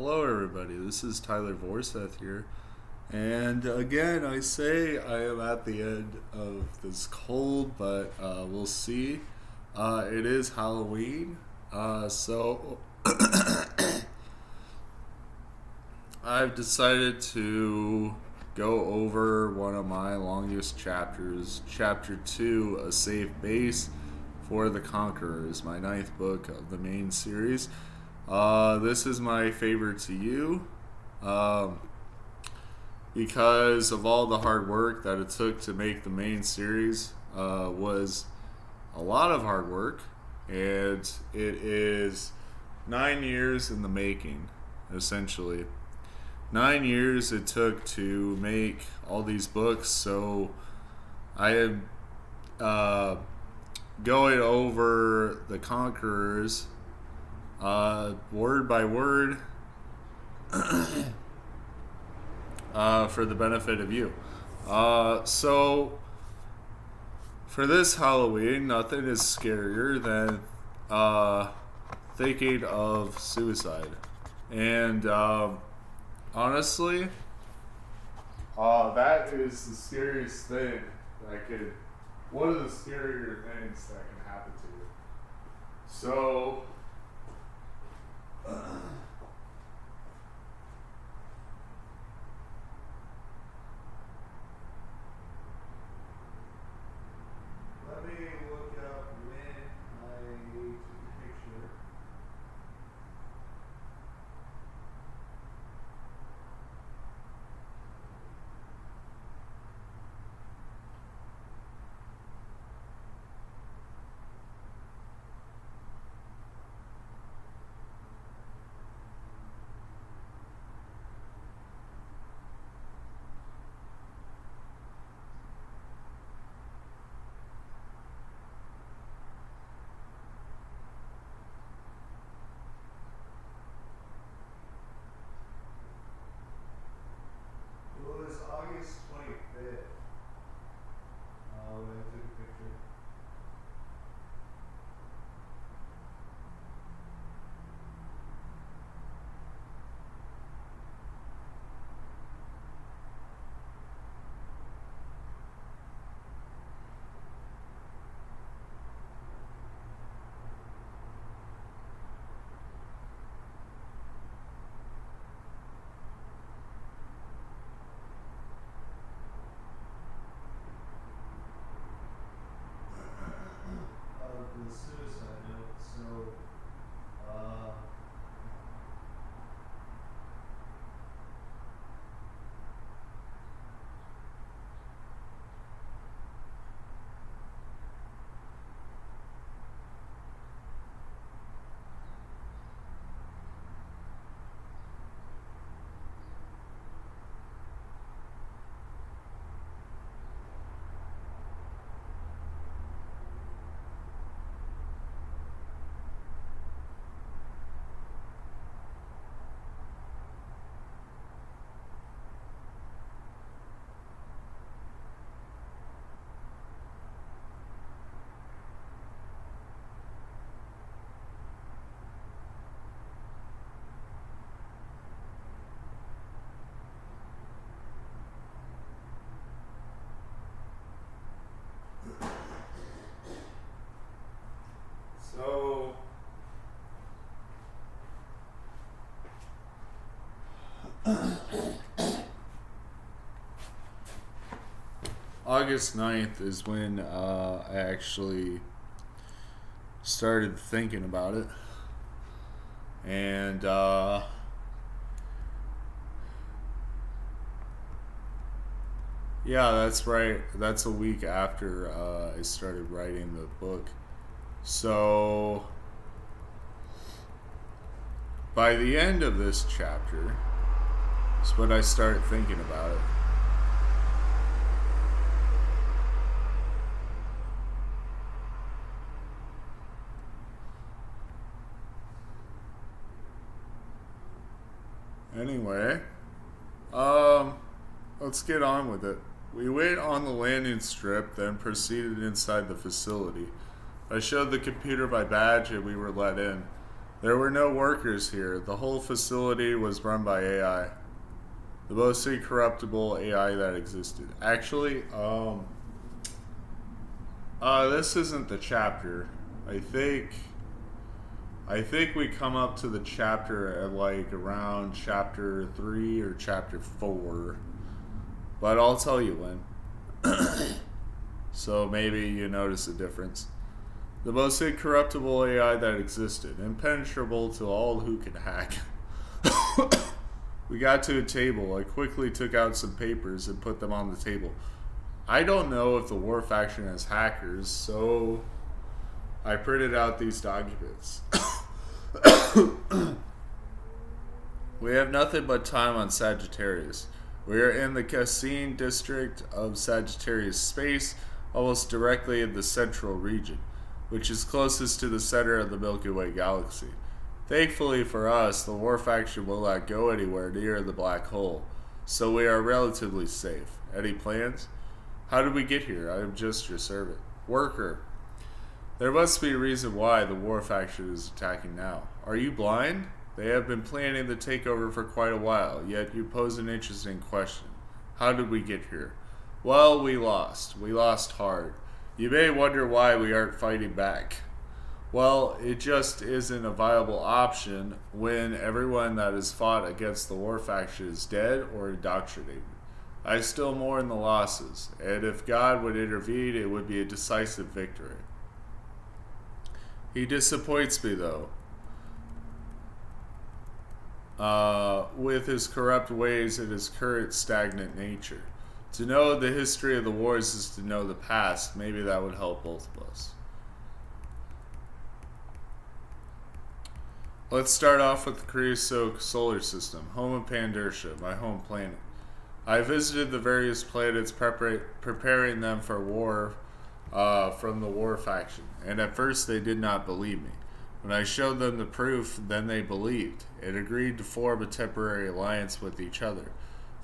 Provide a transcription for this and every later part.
Hello, everybody. This is Tyler Vorseth here. And again, I say I am at the end of this cold, but we'll see. It is Halloween, so I've decided to go over one of my longest chapters, Chapter 2, A Safe Base for the Conquerors, my 9th book of the main series. This is my favorite to you because of all the hard work that it took to make the main series. Was a lot of hard work, and it is 9 years in the making, essentially. 9 years it took to make all these books, so I am going over the Conquerors word by word for the benefit of you. So for this Halloween, nothing is scarier than thinking of suicide. And honestly, that is the scariest thing one of the scarier things that can happen to you. So, let me look up when I took a picture. It was August 25th when I took a picture. The suicide note. So, so August 9th is when I actually started thinking about it. And yeah, that's right. That's a week after I started writing the book. So by the end of this chapter is when I start thinking about it. Anyway, let's get on with it. We wait on the landing strip, then proceeded inside the facility. I showed the computer my badge and we were let in. There were no workers here. The whole facility was run by AI. The most incorruptible AI that existed. Actually, this isn't the chapter. I think we come up to the chapter at like around chapter 3 or chapter 4. But I'll tell you when. So maybe you notice a difference. The most incorruptible AI that existed, impenetrable to all who could hack. We got to a table. I quickly took out some papers and put them on the table. I don't know if the war faction has hackers, so I printed out these documents. We have nothing but time on Sagittarius. We are in the Cassine district of Sagittarius space, almost directly in the central region, which is closest to the center of the Milky Way galaxy. Thankfully for us, the war faction will not go anywhere near the black hole, so we are relatively safe. Any plans? How did we get here? I am just your servant. Worker. There must be a reason why the war faction is attacking now. Are you blind? They have been planning the takeover for quite a while, yet you pose an interesting question. How did we get here? Well, we lost. We lost hard. You may wonder why we aren't fighting back. Well, it just isn't a viable option when everyone that has fought against the war faction is dead or indoctrinated. I still mourn the losses, and if God would intervene, it would be a decisive victory. He disappoints me, though, with his corrupt ways and his current stagnant nature. To know the history of the wars is to know the past. Maybe that would help both of us. Let's start off with the Creoso solar system, home of Pandercia, my home planet. I visited the various planets preparing them for war from the war faction, and at first they did not believe me. When I showed them the proof, then they believed, and agreed to form a temporary alliance with each other.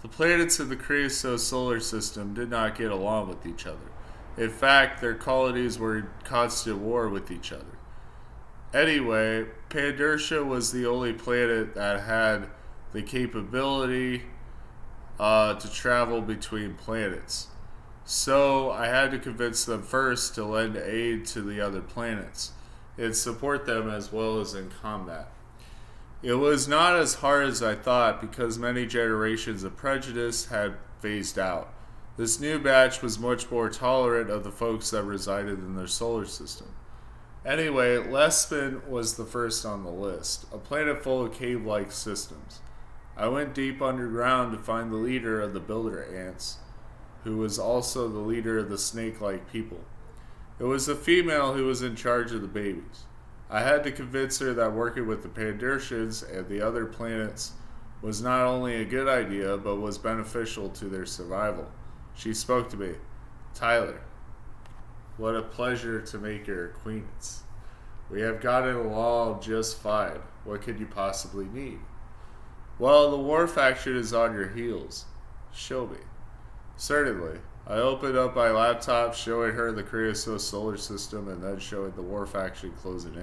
The planets of the Creoso solar system did not get along with each other. In fact, their colonies were in constant war with each other. Anyway, Pandercia was the only planet that had the capability to travel between planets. So I had to convince them first to lend aid to the other planets and support them as well as in combat. It was not as hard as I thought because many generations of prejudice had phased out. This new batch was much more tolerant of the folks that resided in their solar system. Anyway, Lespin was the first on the list, a planet full of cave-like systems. I went deep underground to find the leader of the builder ants, who was also the leader of the snake-like people. It was the female who was in charge of the babies. I had to convince her that working with the Pandercians and the other planets was not only a good idea, but was beneficial to their survival. She spoke to me. Tyler, what a pleasure to make your acquaintance. We have gotten along just fine. What could you possibly need? Well, the war faction is on your heels. Show me. Certainly. I opened up my laptop, showing her the Creoso solar system, and then showing the war faction closing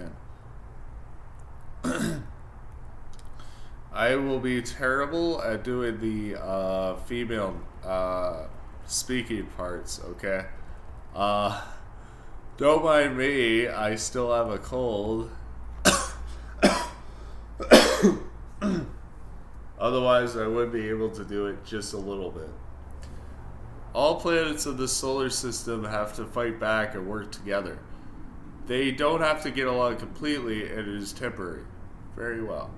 in. I will be terrible at doing the female speaking parts, okay? Don't mind me, I still have a cold. Otherwise, I would be able to do it just a little bit. All planets of the solar system have to fight back and work together. They don't have to get along completely, and it is temporary. Very well.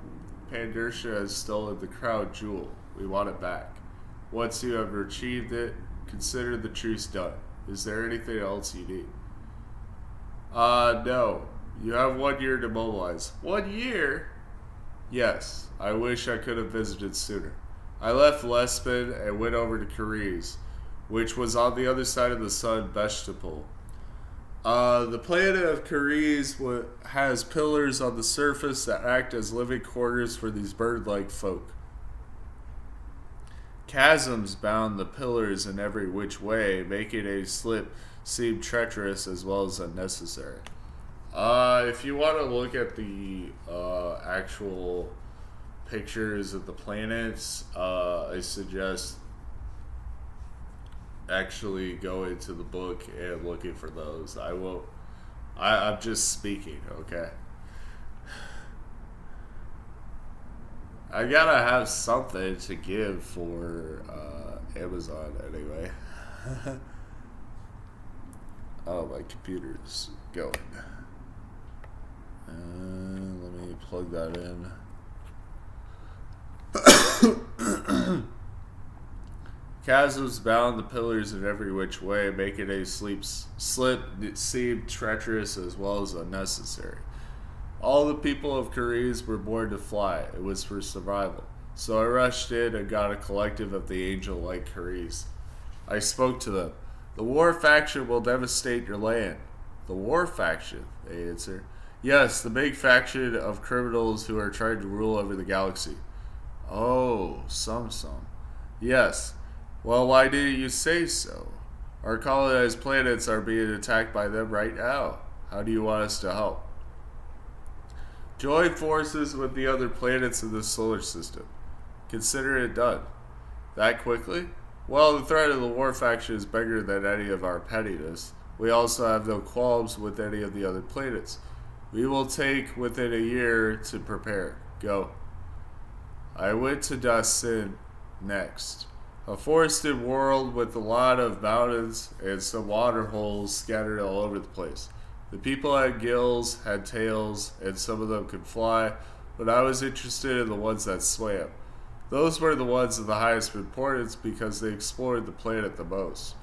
Pandercia has stolen the crown jewel. We want it back. Once you have achieved it, consider the truce done. Is there anything else you need? No. You have 1 year to mobilize. 1 year? Yes. I wish I could have visited sooner. I left Lespin and went over to Caer, which was on the other side of the sun, Vegetable. The planet of Caer has pillars on the surface that act as living quarters for these bird-like folk. Chasms bound the pillars in every which way, making a slip seem treacherous as well as unnecessary. If you want to look at the actual pictures of the planets, I suggest actually going to the book and looking for those. I'm just speaking, okay? I gotta have something to give for Amazon anyway. Oh, my computer's going. Let me plug that in. Chasms bound the pillars in every which way, making a slip that seemed treacherous as well as unnecessary. All the people of Caer were born to fly. It was for survival. So I rushed in and got a collective of the angel-like Caer. I spoke to them. The war faction will devastate your land. The war faction, they answer. Yes, the big faction of criminals who are trying to rule over the galaxy. Oh, some. Yes. Well, why didn't you say so? Our colonized planets are being attacked by them right now. How do you want us to help? Join forces with the other planets in the solar system. Consider it done. That quickly? Well, the threat of the war faction is bigger than any of our pettiness. We also have no qualms with any of the other planets. We will take within a year to prepare. Go. I went to Dasin next. A forested world with a lot of mountains and some water holes scattered all over the place. The people had gills, had tails, and some of them could fly, but I was interested in the ones that swam. Those were the ones of the highest importance because they explored the planet the most.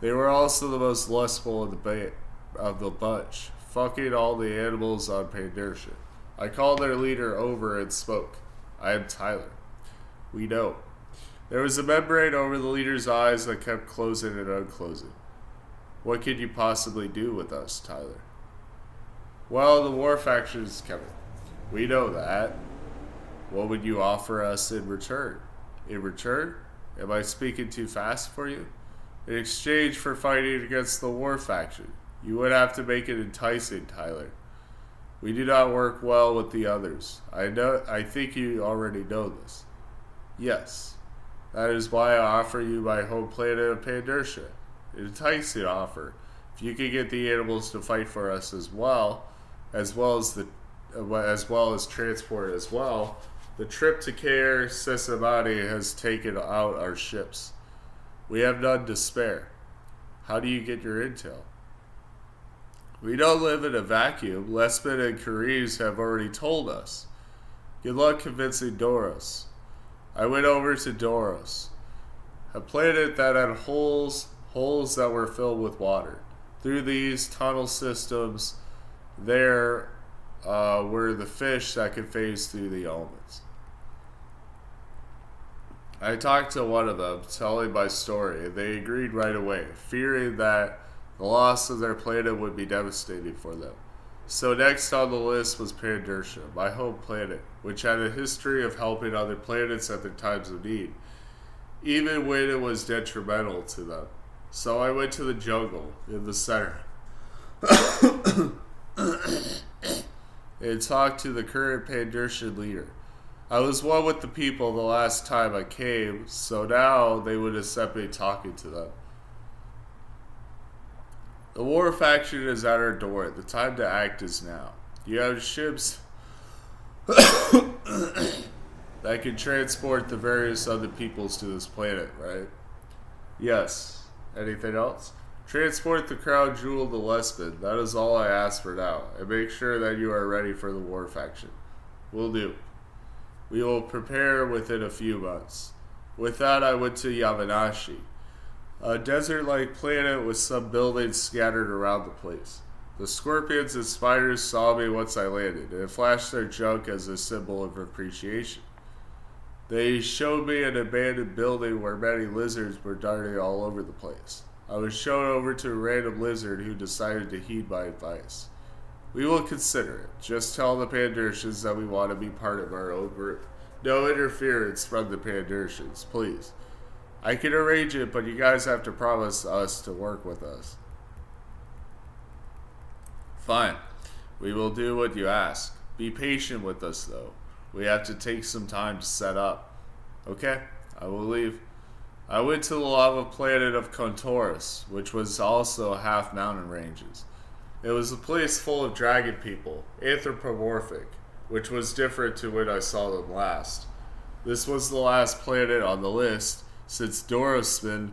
They were also the most lustful of the bunch, fucking all the animals on Pandercia. I called their leader over and spoke. I am Tyler. We know. There was a membrane over the leader's eyes that kept closing and unclosing. What could you possibly do with us, Tyler? Well, the war faction is coming. We know that. What would you offer us in return? In return? Am I speaking too fast for you? In exchange for fighting against the war faction, you would have to make it enticing, Tyler. We do not work well with the others. I think you already know this. Yes. That is why I offer you my home planet of Pandercia. An enticing offer. If you can get the animals to fight for us as well as transport as well, the trip to Caer Sesamani has taken out our ships. We have none to spare. How do you get your intel? We don't live in a vacuum. Lesman and Caer have already told us. Good luck convincing Doros. I went over to Doros, a planet that had holes that were filled with water. Through these tunnel systems, there were the fish that could phase through the elements. I talked to one of them, telling my story, and they agreed right away, fearing that the loss of their planet would be devastating for them. So next on the list was Pandercia, my home planet, which had a history of helping other planets at their times of need, even when it was detrimental to them. So I went to the jungle in the center and talked to the current Pandercian leader. I was one with the people the last time I came, so now they would accept me talking to them. The war faction is at our door. The time to act is now. You have ships that can transport the various other peoples to this planet, right? Yes. Anything else? Transport the crown jewel to Lesman. That is all I ask for now. And make sure that you are ready for the war faction. Will do. We will prepare within a few months. With that, I went to Yamanashi, a desert-like planet with some buildings scattered around the place. The scorpions and spiders saw me once I landed, and flashed their junk as a symbol of appreciation. They showed me an abandoned building where many lizards were darting all over the place. I was shown over to a random lizard who decided to heed my advice. We will consider it. Just tell the Pandercians that we want to be part of our own group. No interference from the Pandercians, please. I can arrange it, but you guys have to promise us to work with us. Fine. We will do what you ask. Be patient with us, though. We have to take some time to set up. Okay, I will leave. I went to the lava planet of Conquerors, which was also half mountain ranges. It was a place full of dragon people, anthropomorphic, which was different to when I saw them last. This was the last planet on the list, since Dorosman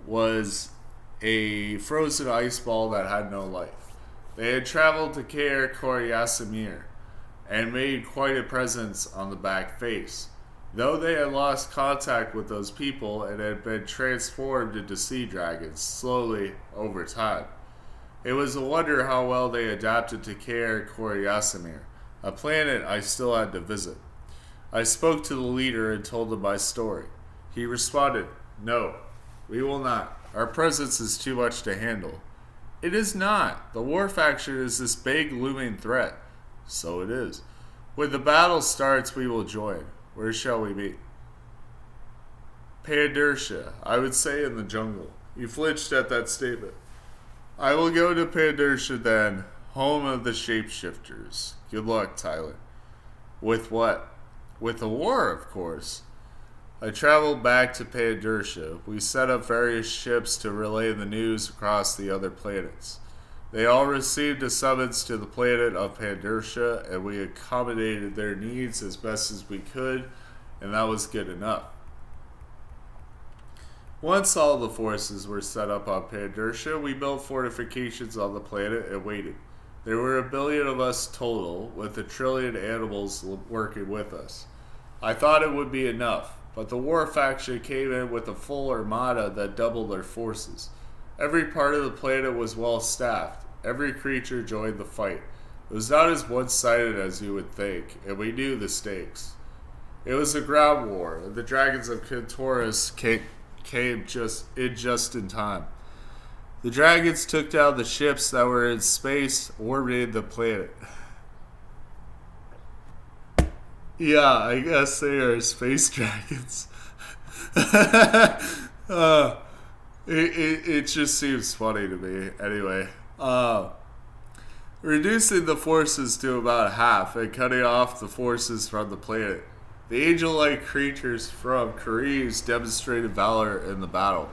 was a frozen ice ball that had no life. They had traveled to Caer, and made quite a presence on the back face. Though they had lost contact with those people and had been transformed into sea dragons slowly over time. It was a wonder how well they adapted to Caer, a planet I still had to visit. I spoke to the leader and told him my story. He responded, "No, we will not. Our presence is too much to handle." "It is not. The war faction is this big looming threat." "So it is. When the battle starts, we will join. Where shall we meet?" "Pandersha, I would say in the jungle." You flinched at that statement. "I will go to Pandersha then, home of the shapeshifters. Good luck, Tyler." "With what?" "With the war, of course." I traveled back to Pandersha. We set up various ships to relay the news across the other planets. They all received a summons to the planet of Pandersha, and we accommodated their needs as best as we could, and that was good enough. Once all the forces were set up on Pandersha, we built fortifications on the planet and waited. There were 1 billion of us total, with 1 trillion animals working with us. I thought it would be enough, but the war faction came in with a full armada that doubled their forces. Every part of the planet was well staffed. Every creature joined the fight. It was not as one-sided as you would think, and we knew the stakes. It was a ground war, and the dragons of Conquerors came just in time. The dragons took down the ships that were in space orbiting the planet. Yeah, I guess they are space dragons. It just seems funny to me. Anyway, reducing the forces to about half and cutting off the forces from the planet. The angel-like creatures from Creoso demonstrated valor in the battle.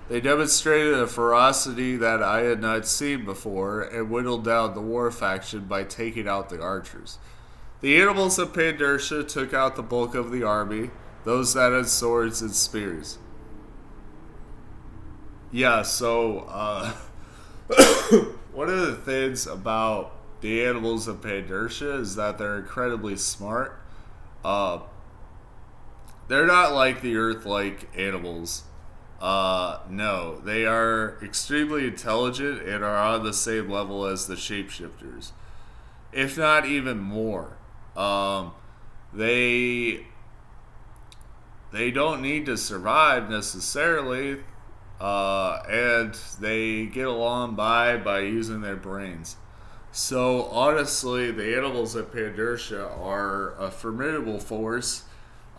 They demonstrated a ferocity that I had not seen before and whittled down the war faction by taking out the archers. The animals of Pandersha took out the bulk of the army, those that had swords and spears. Yeah, so, one of the things about the animals of Pandersha is that they're incredibly smart. They're not like the Earth-like animals. No, they are extremely intelligent and are on the same level as the shapeshifters, if not even more. They don't need to survive necessarily, and they get along by using their brains. So honestly, the animals at Pandersha are a formidable force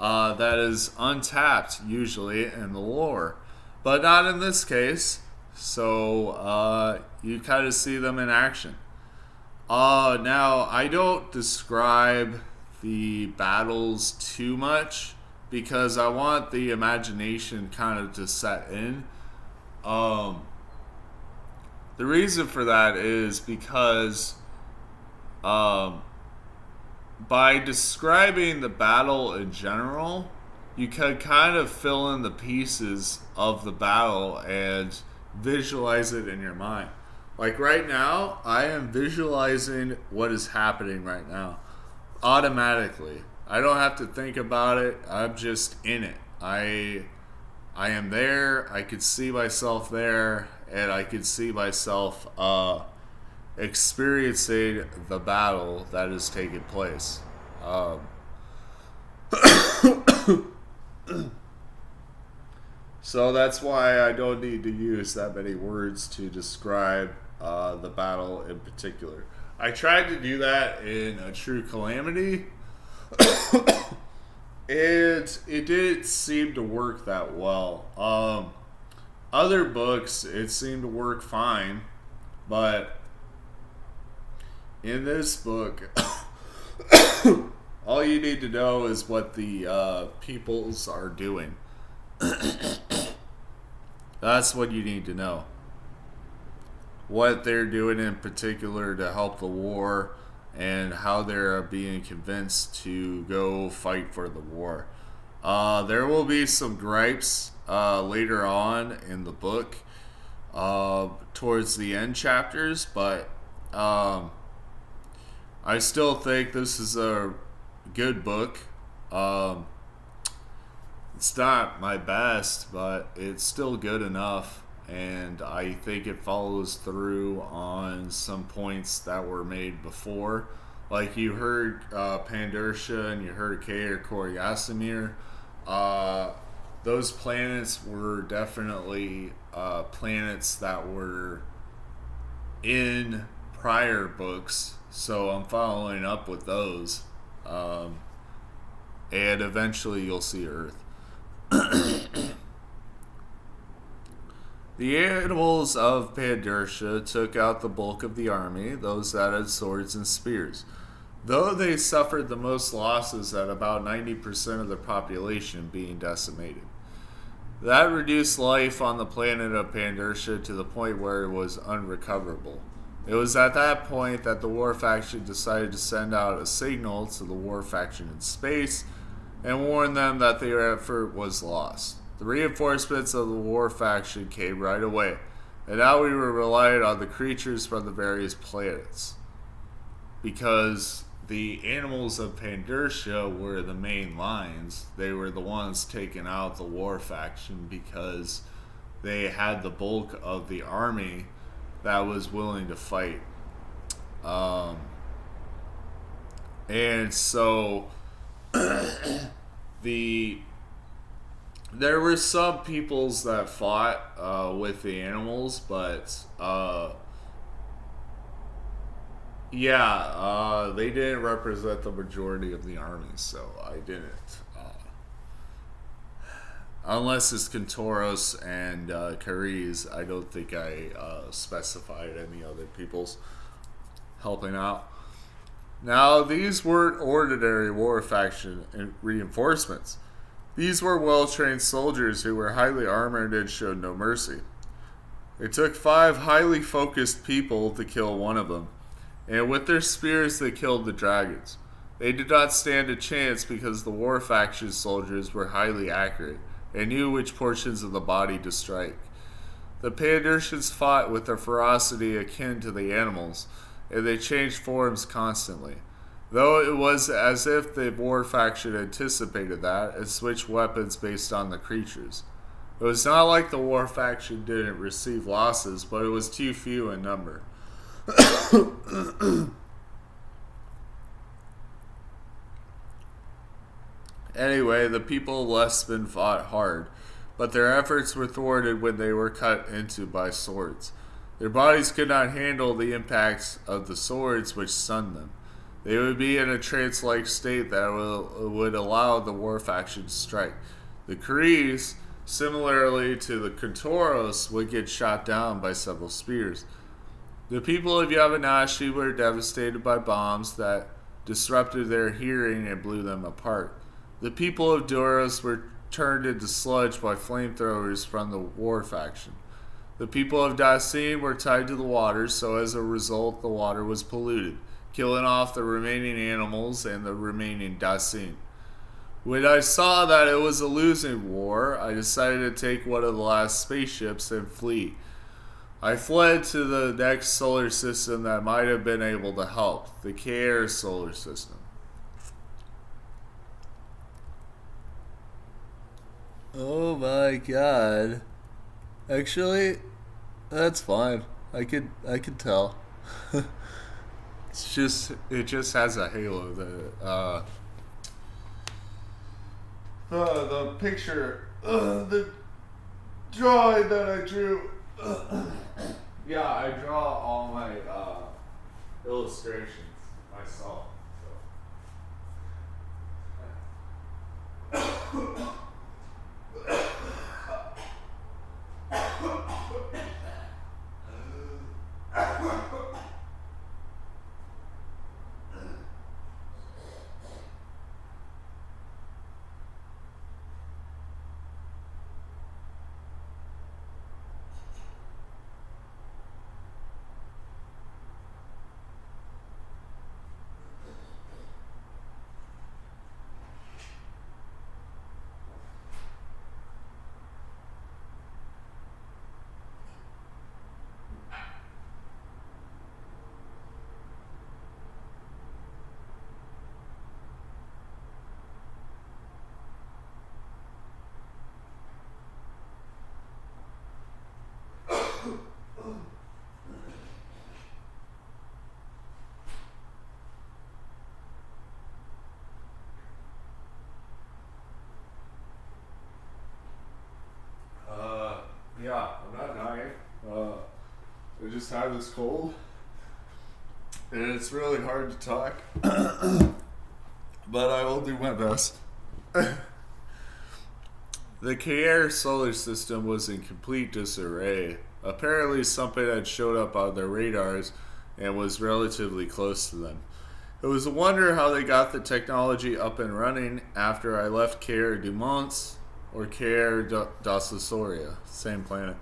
that is untapped usually in the lore, but not in this case. So you kind of see them in action. Now, I don't describe the battles too much because I want the imagination kind of to set in. The reason for that is because by describing the battle in general, you can kind of fill in the pieces of the battle and visualize it in your mind. Like right now, I am visualizing what is happening right now automatically. I don't have to think about it. I'm just in it. I am there. I could see myself there, and I could see myself experiencing the battle that is taking place. So that's why I don't need to use that many words to describe the battle in particular. I tried to do that in A True Calamity, and it didn't seem to work that well. Other books, it seemed to work fine, but In this book, all you need to know is what the peoples are doing. That's what you need to know. What they're doing in particular to help the war, and how they're being convinced to go fight for the war. There will be some gripes later on in the book, towards the end chapters, but I still think this is a good book. It's not my best, but it's still good enough, and I think it follows through on some points that were made before. Like you heard Pandarsha and you heard Caer, Yasamir. Those planets were definitely planets that were in prior books, so I'm following up with those. And eventually you'll see Earth. The animals of Pandarsha took out the bulk of the army, those that had swords and spears. Though they suffered the most losses at about 90% of the population being decimated. That reduced life on the planet of Pandarsha to the point where it was unrecoverable. It was at that point that the war faction decided to send out a signal to the war faction in space and warn them that their effort was lost. The reinforcements of the war faction came right away, and now we were relying on the creatures from the various planets. Because the animals of Pandarsha were the main lines, they were the ones taking out the war faction because they had the bulk of the army that was willing to fight. And so there were some peoples that fought with the animals, but they didn't represent the majority of the army, so I didn't. Unless it's Conquerors and Caer, I don't think I specified any other peoples helping out. Now, these weren't ordinary war faction reinforcements. These were well-trained soldiers who were highly armored and showed no mercy. It took 5 highly focused people to kill one of them, and with their spears they killed the dragons. They did not stand a chance because the war faction soldiers were highly accurate and knew which portions of the body to strike. The Pandarshans fought with a ferocity akin to the animals, and they changed forms constantly. Though it was as if the war faction anticipated that and switched weapons based on the creatures. It was not like the war faction didn't receive losses, but it was too few in number. Anyway, the people of Lespin fought hard, but their efforts were thwarted when they were cut into by swords. Their bodies could not handle the impacts of the swords which stunned them. They would be in a trance-like state that would allow the war faction to strike. The Crees, similarly to the Conquerors, would get shot down by several spears. The people of Yamanashi were devastated by bombs that disrupted their hearing and blew them apart. The people of Duros were turned into sludge by flamethrowers from the war faction. The people of Dacian were tied to the water, so as a result the water was polluted, killing off the remaining animals and the remaining Dacian. When I saw that it was a losing war, I decided to take one of the last spaceships and flee. I fled to the next solar system that might have been able to help, the Caer solar system. Oh my god. Actually, that's fine. I could tell. It just has a halo. The picture, the drawing that I drew. Yeah, I draw all my illustrations myself. So. time is cold, and it's really hard to talk, but I will do my best. The Caer solar system was in complete disarray. Apparently something had showed up on their radars and was relatively close to them. It was a wonder how they got the technology up and running after I left Caer du Mons, or Caer da Soria, same planet.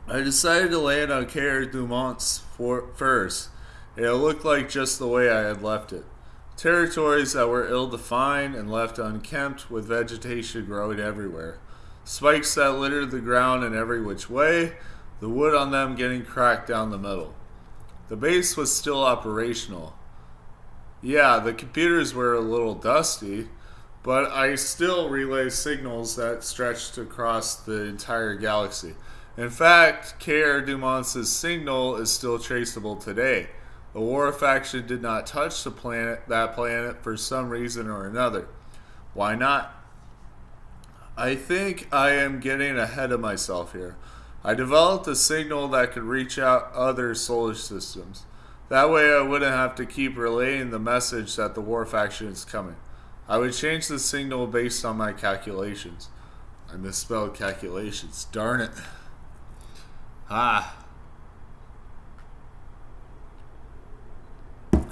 I decided to land on Caer du Mons first, and it looked like just the way I had left it. Territories that were ill-defined and left unkempt, with vegetation growing everywhere. Spikes that littered the ground in every which way, the wood on them getting cracked down the middle. The base was still operational. Yeah, the computers were a little dusty, but I still relay signals that stretched across the entire galaxy. In fact, Caer du Mons' signal is still traceable today. The war faction did not touch that planet for some reason or another. Why not? I think I am getting ahead of myself here. I developed a signal that could reach out other solar systems. That way I wouldn't have to keep relaying the message that the war faction is coming. I would change the signal based on my calculations. I misspelled calculations. Darn it.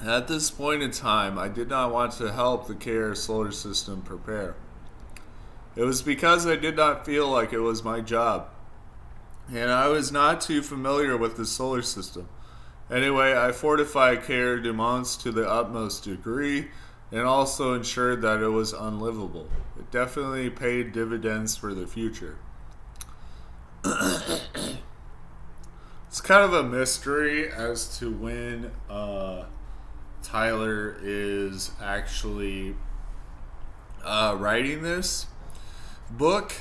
At this point in time, I did not want to help the Caer solar system prepare. It was because I did not feel like it was my job, and I was not too familiar with the solar system. Anyway, I fortified Caer du Mons to the utmost degree, and also ensured that it was unlivable. It definitely paid dividends for the future. It's kind of a mystery as to when Tyler is actually writing this book.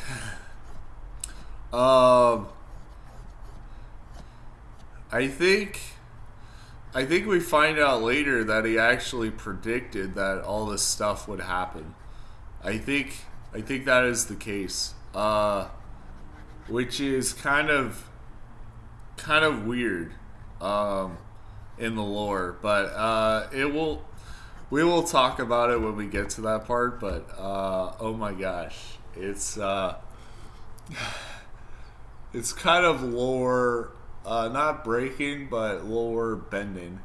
I think we find out later that he actually predicted that all this stuff would happen. I think that is the case, which is kind of weird in the lore, but we will talk about it when we get to that part. But oh my gosh, it's kind of lore. Not breaking, but lore bending.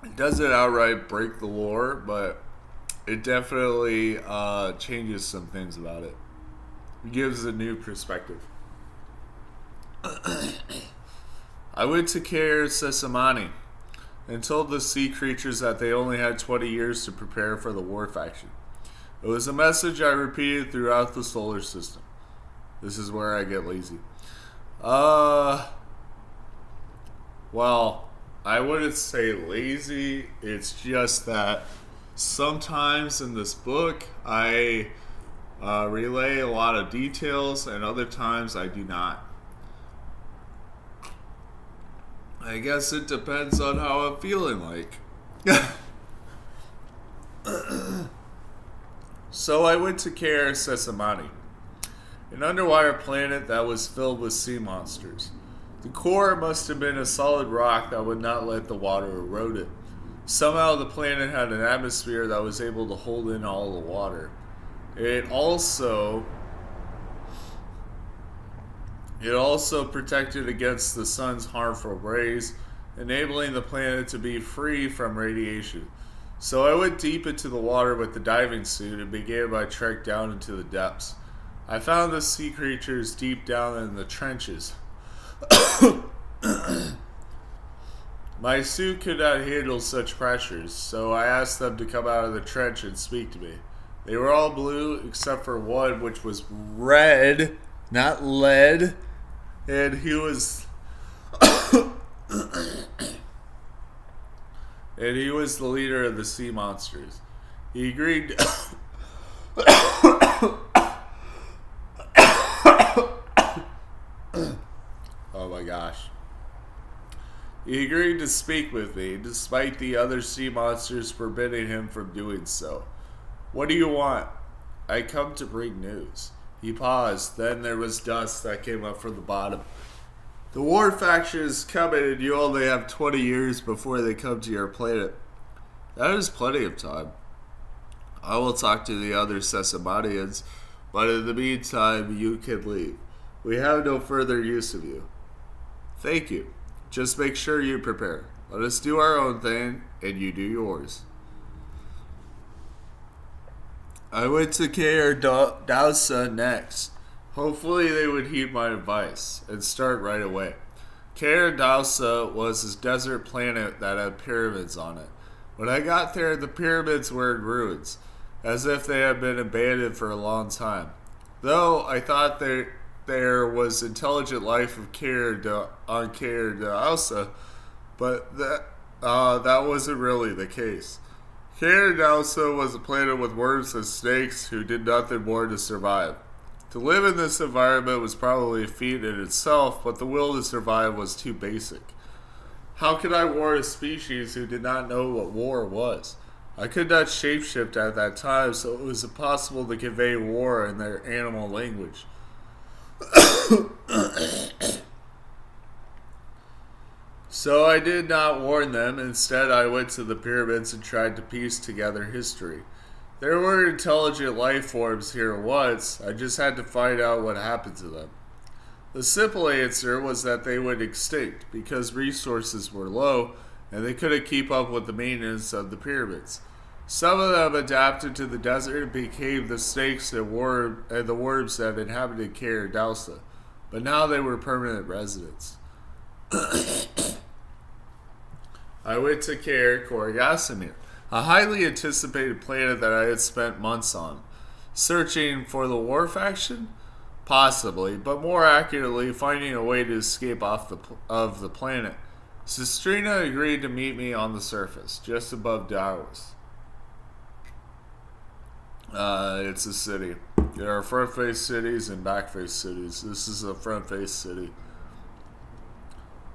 It doesn't outright break the lore, but it definitely changes some things about it. It gives a new perspective. I went to Caer Sesamani and told the sea creatures that they only had 20 years to prepare for the war faction. It was a message I repeated throughout the solar system. This is where I get lazy. Well, I wouldn't say lazy. It's just that sometimes in this book I relay a lot of details, and other times I do not. I guess it depends on how I'm feeling like. So I went to Caer Sesamani, an underwater planet that was filled with sea monsters. The core must have been a solid rock that would not let the water erode it. Somehow the planet had an atmosphere that was able to hold in all the water. It also protected against the sun's harmful rays, enabling the planet to be free from radiation. So I went deep into the water with the diving suit and began my trek down into the depths. I found the sea creatures deep down in the trenches. My suit could not handle such pressures, so I asked them to come out of the trench and speak to me. They were all blue except for one, which was red, not lead, and he was the leader of the sea monsters. He agreed oh my gosh. He agreed to speak with me, despite the other sea monsters forbidding him from doing so. What do you want? I come to bring news. He paused. Then there was dust that came up from the bottom. The war factions come in and you only have 20 years before they come to your planet. That is plenty of time. I will talk to the other Sesamanians, but in the meantime, you can leave. We have no further use of you. Thank you. Just make sure you prepare. Let us do our own thing, and you do yours. I went to Caer next. Hopefully they would heed my advice and start right away. Caer was this desert planet that had pyramids on it. When I got there, the pyramids were in ruins, as if they had been abandoned for a long time. Though I thought there was intelligent life on Caer but that wasn't really the case. Caer was a planet with worms and snakes who did nothing more to survive. To live in this environment was probably a feat in itself, but the will to survive was too basic. How could I war a species who did not know what war was? I could not shapeshift at that time, so it was impossible to convey war in their animal language. So I did not warn them. Instead, I went to the pyramids and tried to piece together history. There were intelligent life forms here once. I just had to find out what happened to them. The simple answer was that they went extinct because resources were low and they couldn't keep up with the maintenance of the pyramids. Some of them adapted to the desert and became the snakes and the worms that inhabited Caer, but now they were permanent residents. I went to Caer, a highly anticipated planet that I had spent months on. Searching for the war faction? Possibly, but more accurately, finding a way to escape off of the planet. Sistrina agreed to meet me on the surface, just above Dallas. It's a city. There are front-face cities and back-face cities. This is a front-face city.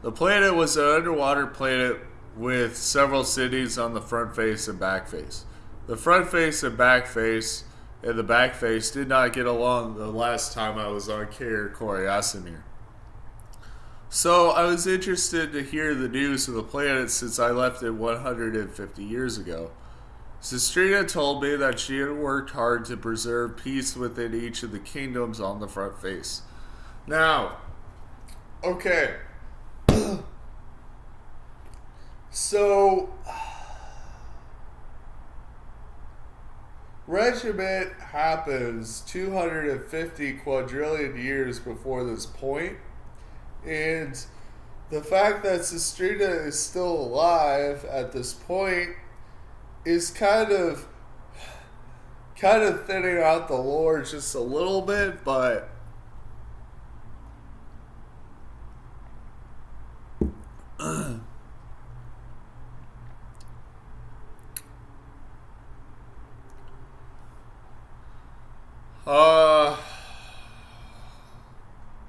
The planet was an underwater planet with several cities on the front face and back face. The front face and back face and the back face did not get along the last time I was on Caer. So I was interested to hear the news of the planet since I left it 150 years ago. Sistrina told me that she had worked hard to preserve peace within each of the kingdoms on the front face. Now, okay. So, Regiment happens 250 quadrillion years before this point, and the fact that Sistrina is still alive at this point is kind of thinning out the lore just a little bit, but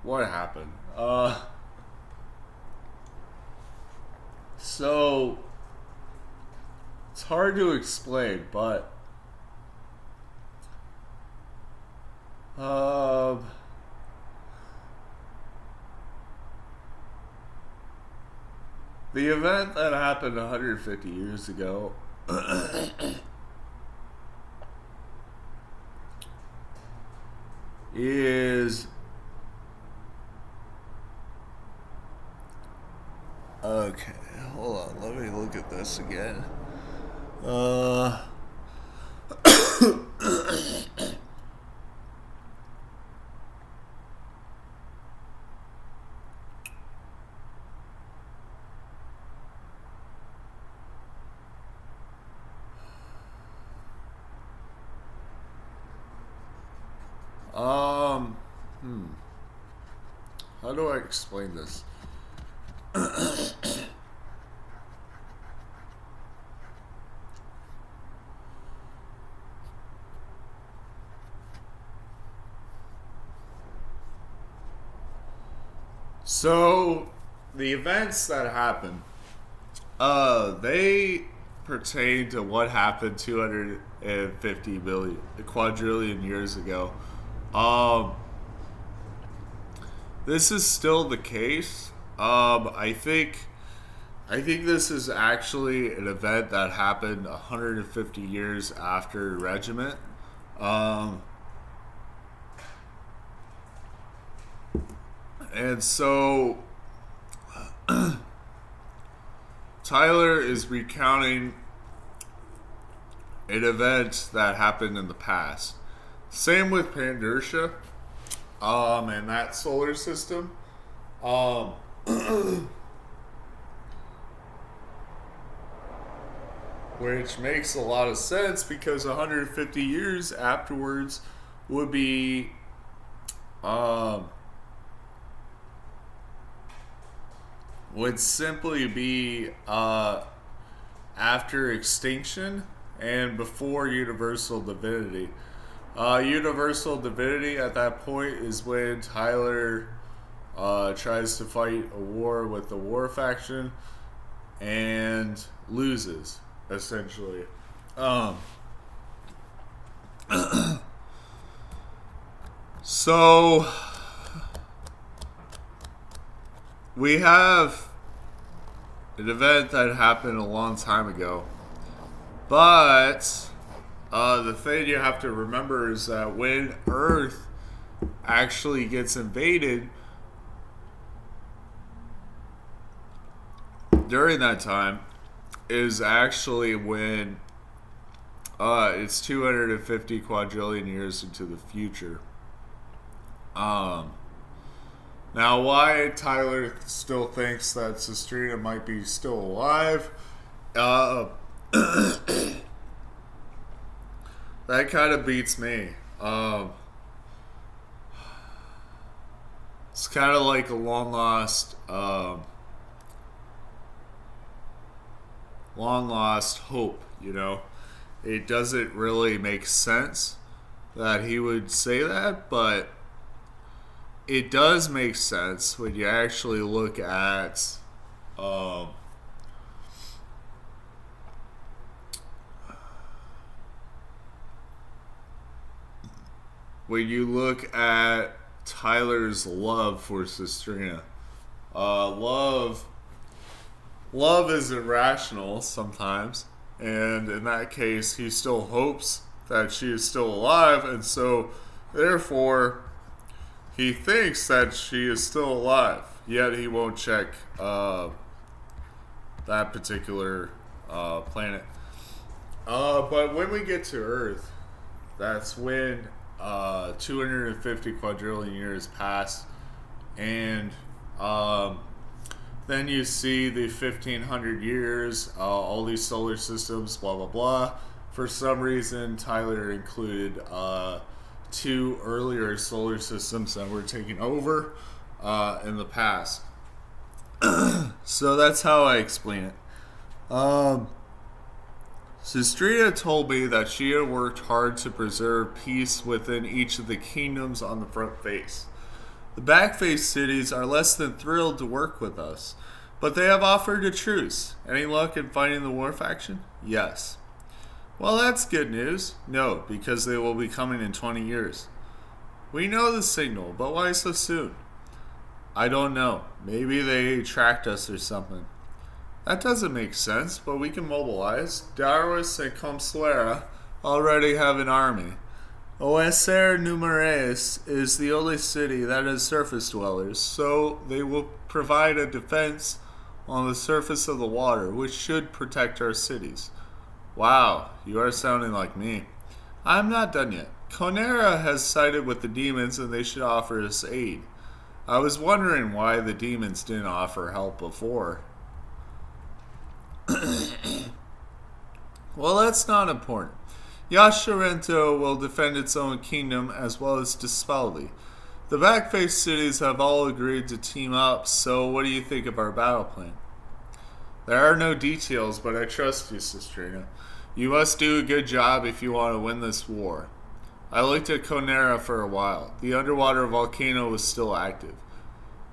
what happened? So it's hard to explain, but the event that happened 150 years ago is okay. Hold on, let me look at this again. How do I explain this? So, the events that happened, they pertain to what happened 250 quadrillion years ago. Um, this is still the case. I think this is actually an event that happened 150 years after Regiment. Um, and so Tyler is recounting an event that happened in the past. Same with Pandursha, and that solar system. Um, which makes a lot of sense because 150 years afterwards would be would simply be after extinction and before universal divinity. Universal divinity at that point is when Tyler tries to fight a war with the war faction and loses, essentially. So we have an event that happened a long time ago, but the thing you have to remember is that when Earth actually gets invaded during that time is actually when it's 250 quadrillion years into the future. Now, why Tyler still thinks that Sestrina might be still alive, that kind of beats me. It's kind of like a long lost hope, you know? It doesn't really make sense that he would say that, but it does make sense when you actually look at Tyler's love for Sestrina. Love is irrational sometimes, and in that case he still hopes that she is still alive, and so therefore he thinks that she is still alive, yet he won't check that particular planet. But when we get to Earth, that's when 250 quadrillion years pass, and then you see the 1500 years, all these solar systems, blah blah blah. For some reason, Tyler included two earlier solar systems that were taken over in the past. So that's how I explain it. Sestrina told me that she had worked hard to preserve peace within each of the kingdoms on the front face. The back face cities are less than thrilled to work with us, but they have offered a truce. Any luck in finding the war faction? Yes. Well, that's good news. No, because they will be coming in 20 years. We know the signal, but why so soon? I don't know. Maybe they tracked us or something. That doesn't make sense, but we can mobilize. Darwis and Comsuera already have an army. Oeser Numeres is the only city that has surface dwellers, so they will provide a defense on the surface of the water, which should protect our cities. Wow, you are sounding like me. I'm not done yet. Conera has sided with the demons and they should offer us aid. I was wondering why the demons didn't offer help before. Well, that's not important. Yasharento will defend its own kingdom as well as Dispaldi. The backface cities have all agreed to team up, so what do you think of our battle plan? There are no details, but I trust you, Sestrina. You must do a good job if you want to win this war. I looked at Conera for a while. The underwater volcano was still active.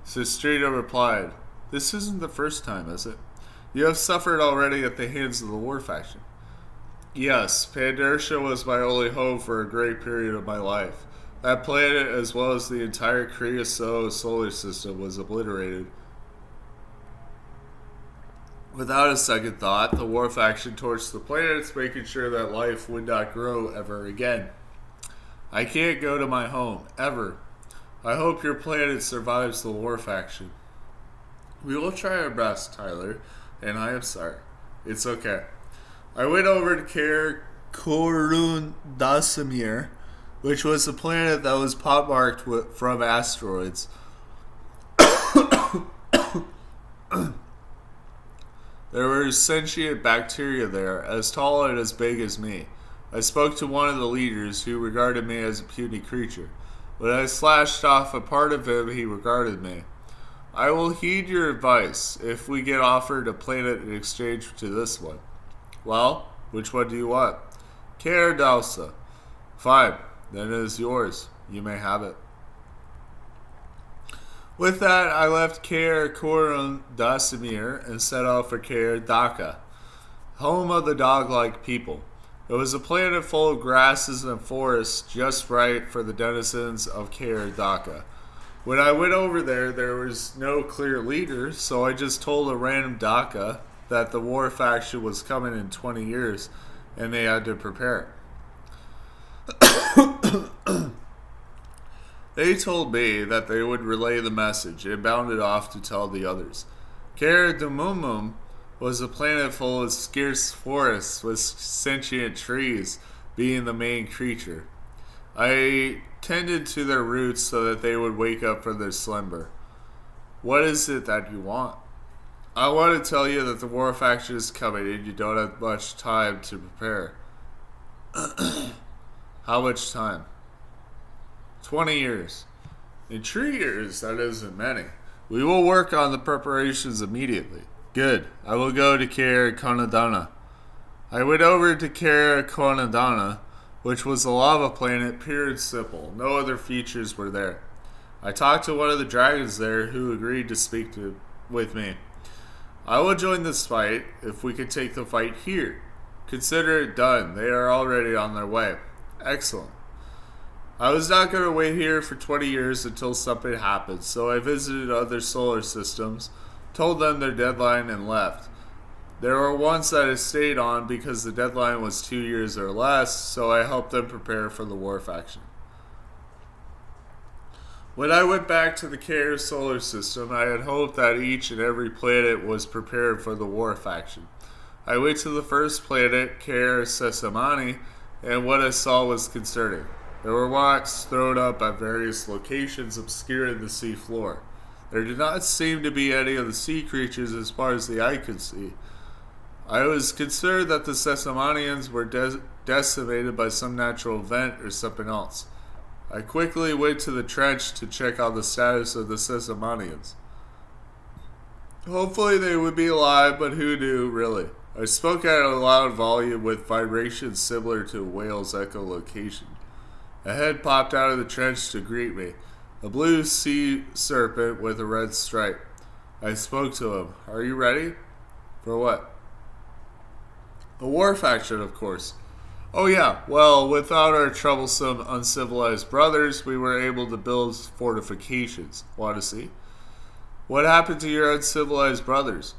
Sestrina replied, "This isn't the first time, is it? You have suffered already at the hands of the war faction." Yes, Pandarsha was my only hope for a great period of my life. That planet, as well as the entire Creoso solar system, was obliterated. Without a second thought, the war faction torched the planets, making sure that life would not grow ever again. I can't go to my home, ever. I hope your planet survives the war faction. We will try our best, Tyler, and I am sorry. It's okay. I went over to Caer Dasimir, which was a planet that was pockmarked from asteroids. There were sentient bacteria there, as tall and as big as me. I spoke to one of the leaders, who regarded me as a puny creature. When I slashed off a part of him, he regarded me. I will heed your advice if we get offered a planet in exchange to this one. Well, which one do you want? Caer Dausa. Fine, then it is yours. You may have it. With that, I left Caer Dasimir and set out for Caer Daka, home of the dog-like people. It was a planet full of grasses and forests, just right for the denizens of Caer Daka. When I went over there was no clear leader, so I just told a random Daka that the war faction was coming in 20 years, and they had to prepare. They told me that they would relay the message and bounded off to tell the others. Caer Dumumum was a planet full of scarce forests with sentient trees being the main creature. I tended to their roots so that they would wake up from their slumber. What is it that you want? I want to tell you that the war faction is coming and you don't have much time to prepare. How much time? 20 years. In 3 years, that isn't many. We will work on the preparations immediately. Good. I will go to Caer Conadana. I went over to Caer Conadana, which was a lava planet, pure and simple. No other features were there. I talked to one of the dragons there, who agreed to speak with me. I will join this fight if we can take the fight here. Consider it done. They are already on their way. Excellent. I was not going to wait here for 20 years until something happened, so I visited other solar systems, told them their deadline, and left. There were ones that I stayed on because the deadline was 2 years or less, so I helped them prepare for the war faction. When I went back to the Caer solar system, I had hoped that each and every planet was prepared for the war faction. I went to the first planet, Caer Sesamani, and what I saw was concerning. There were rocks thrown up at various locations obscuring the sea floor. There did not seem to be any of the sea creatures as far as the eye could see. I was concerned that the Sesamanians were decimated by some natural event or something else. I quickly went to the trench to check on the status of the Sesamanians. Hopefully they would be alive, but who knew, really? I spoke at a loud volume with vibrations similar to a whale's echolocation. A head popped out of the trench to greet me, a blue sea serpent with a red stripe. I spoke to him. Are you ready? For what? The war faction, of course. Oh yeah, well, without our troublesome, uncivilized brothers, we were able to build fortifications. Want to see? What happened to your uncivilized brothers?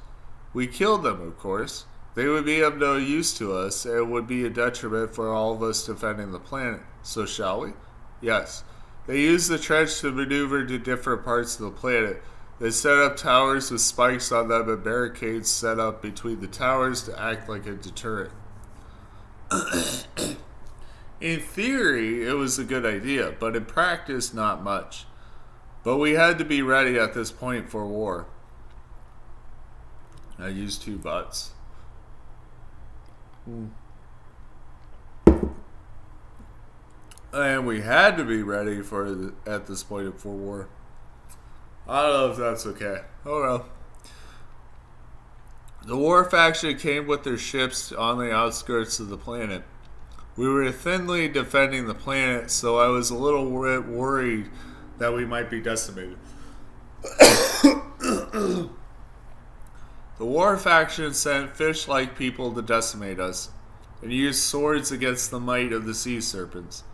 We killed them, of course. They would be of no use to us, and would be a detriment for all of us defending the planet. So shall we? Yes. They used the trench to maneuver to different parts of the planet. They set up towers with spikes on them and barricades set up between the towers to act like a deterrent. In theory, it was a good idea, but in practice, not much. But we had to be ready at this point for war. I used 2 butts. And we had to be ready at this point for war. I don't know if that's okay. Oh well. The war faction came with their ships on the outskirts of the planet. We were thinly defending the planet, so I was a little worried that we might be decimated. The war faction sent fish-like people to decimate us, and used swords against the might of the sea serpents.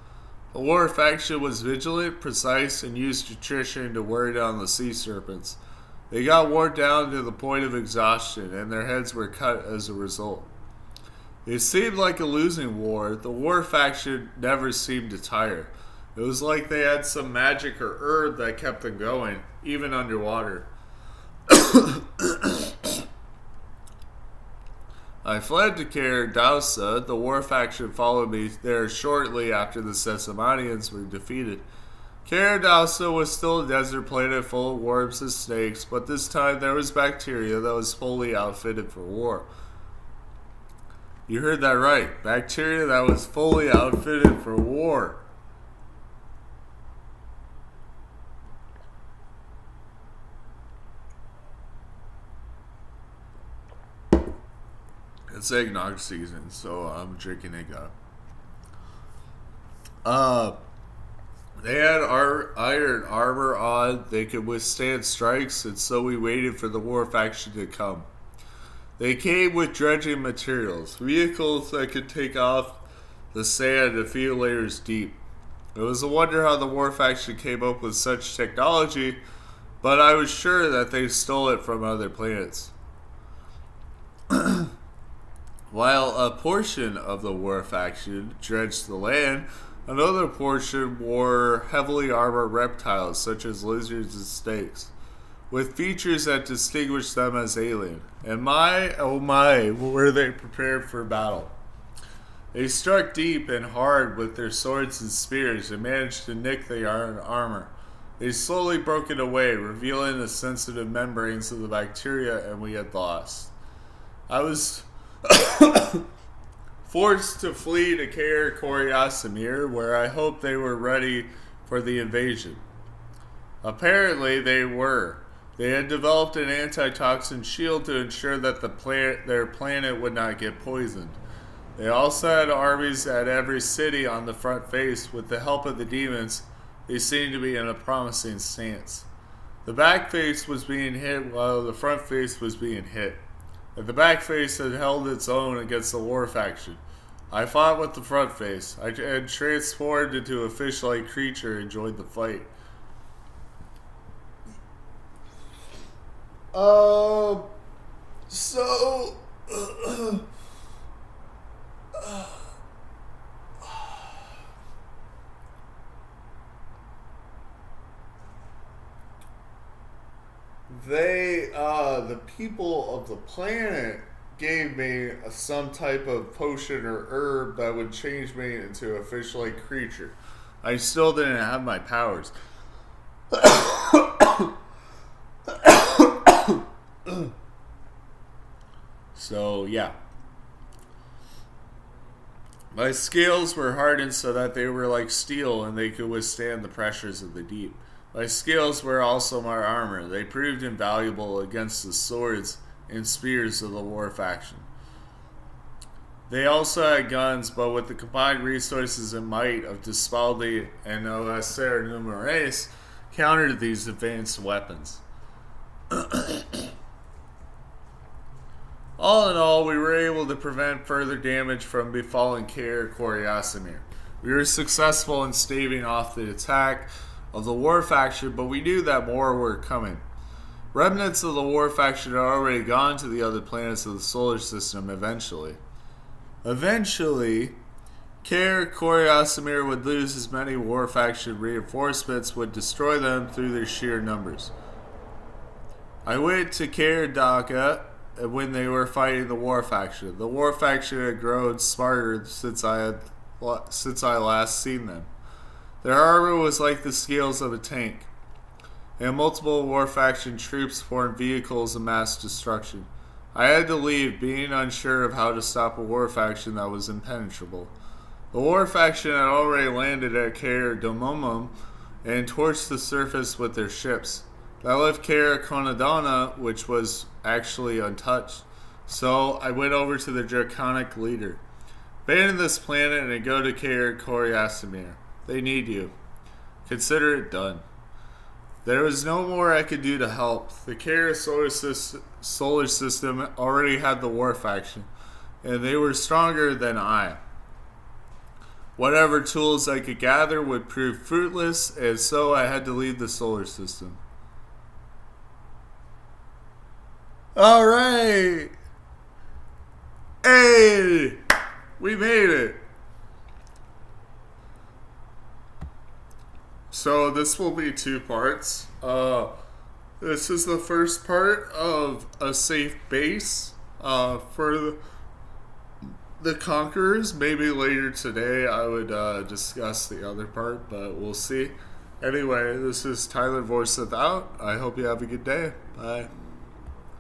The war faction was vigilant, precise, and used attrition to wear down the sea serpents. They got worn down to the point of exhaustion, and their heads were cut as a result. It seemed like a losing war. The war faction never seemed to tire. It was like they had some magic or herb that kept them going, even underwater. I fled to Caer. The war faction followed me there shortly after the Sesamanians were defeated. Caer was still a desert planet full of worms and snakes, but this time there was bacteria that was fully outfitted for war. You heard that right. Bacteria that was fully outfitted for war. It's eggnog season, so I'm drinking eggnog. They had iron armor on. They could withstand strikes, and so we waited for the war faction to come. They came with dredging materials, vehicles that could take off the sand a few layers deep. It was a wonder how the war faction came up with such technology, but I was sure that they stole it from other planets. While a portion of the war faction dredged the land, another portion wore heavily armored reptiles such as lizards and snakes, with features that distinguished them as alien. And my, oh my, were they prepared for battle. They struck deep and hard with their swords and spears and managed to nick the iron armor. They slowly broke it away, revealing the sensitive membranes of the bacteria, and we had lost. I was forced to flee to Caer Coriasimir, where I hoped they were ready for the invasion. Apparently they were. They had developed an antitoxin shield to ensure that their planet would not get poisoned. They also had armies at every city on the front face. With the help of the demons, they seemed to be in a promising stance. The back face was being hit while the front face was being hit. And the back face had held its own against the war faction. I fought with the front face. I had transformed into a fish-like creature and joined the fight. The people of the planet gave me some type of potion or herb that would change me into a fish-like creature. I still didn't have my powers. So, yeah. My scales were hardened so that they were like steel and they could withstand the pressures of the deep. My scales were also my armor. They proved invaluable against the swords and spears of the war faction. They also had guns, but with the combined resources and might of Dispaldi and Oacer Numeres, countered these advanced weapons. All in all, we were able to prevent further damage from befalling Caer Coriasimir. We were successful in staving off the attack of the war faction, but we knew that more were coming. Remnants of the war faction had already gone to the other planets of the solar system eventually. Caer Coriasimir would lose as many war faction reinforcements would destroy them through their sheer numbers. I went to Caer Daga when they were fighting the war faction. The war faction had grown smarter since I last seen them. Their armor was like the scales of a tank, and multiple war faction troops formed vehicles of mass destruction. I had to leave, being unsure of how to stop a war faction that was impenetrable. The war faction had already landed at Caer Domomum and torched the surface with their ships. That left Caer Conadana, which was actually untouched. So I went over to the Draconic leader. Abandon this planet and go to Caer Coriasimir. They need you. Consider it done. There was no more I could do to help. The Caer solar system already had the war faction, and they were stronger than I. whatever tools I could gather would prove fruitless, and so I had to leave the solar system. All right. Hey, we made it. So this will be 2 parts. This is the first part of a safe base for the Conquerors. Maybe later today I would discuss the other part, but we'll see. Anyway, this is Tyler Voice Without. I hope you have a good day. Bye.